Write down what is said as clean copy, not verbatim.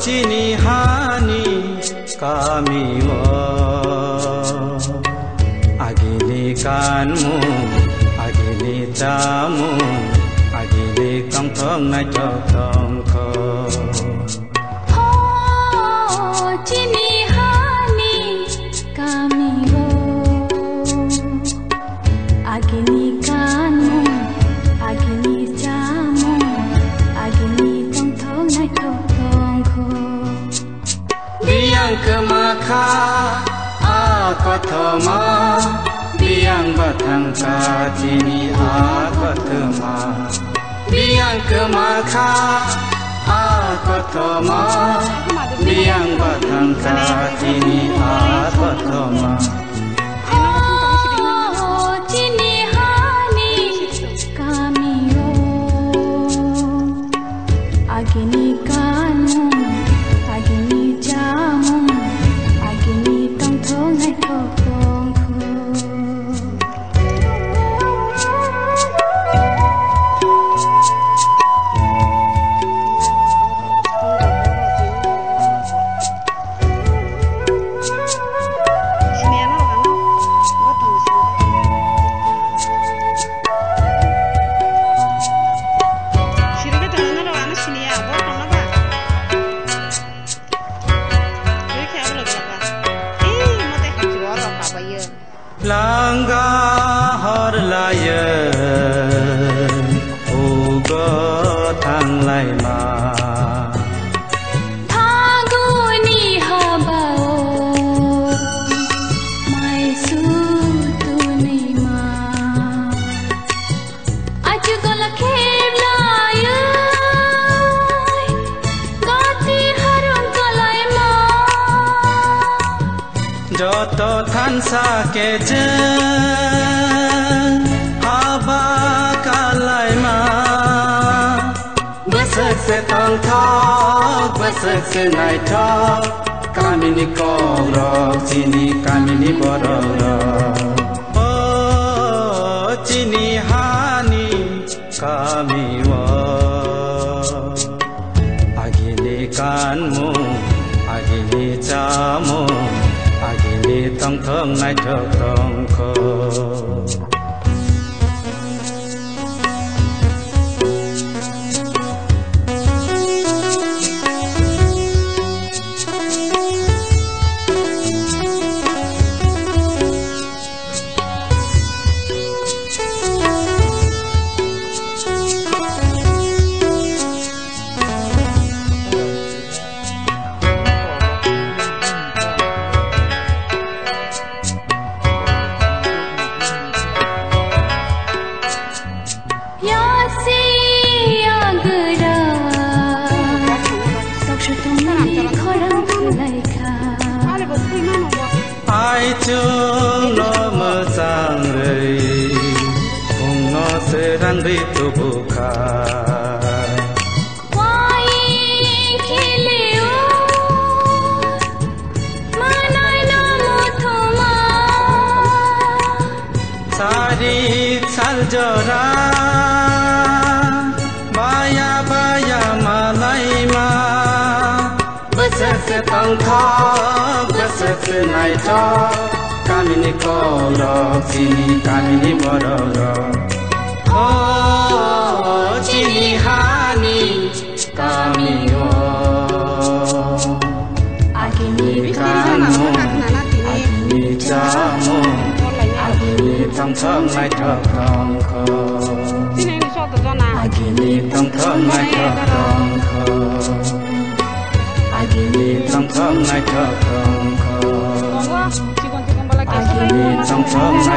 चिनी हानी कामिव आगिले कानमु आगिले जामु आगिले कंथं नाय थंख चिनी हानी कामिव आगिले कानमु आगिले जामु आगिले कंथं नाय Biang kemaka akotoma Biang batangka cini akotoma Biang kemaka akotoma Biang batangka cini akotoma चिनी हानी कामियो आगिनी कानमु आगिनी जामु आगिनी तंथं नाय थंख Langga horlaya ugo thang lai ma Thaguni habao mai su tu ni ma Aju gola kheblaya gati harum kolai ma Joto thansa ke haba kalai ma Besek se tong thok besek se nai thok Kamini korok cini kamini borok Oh cini hani kamiwa Agile kanmu agile jamu agile tangthang nai thang kho Ai chung no mơ sang rơi cùng nó sẽ răng đi tu buka Wai khiliu manai no muthuma Sari sal jora baya baya malai ma Besek se tang thok besek se nai thok Kamini korok cini kamini borok Oh cini hani kamiyo Agini kanmu agini jamu agini tangthang nai thang kho Agini tangthang nai thang kho Agini tangthang nai thang kho Agini tangthang nai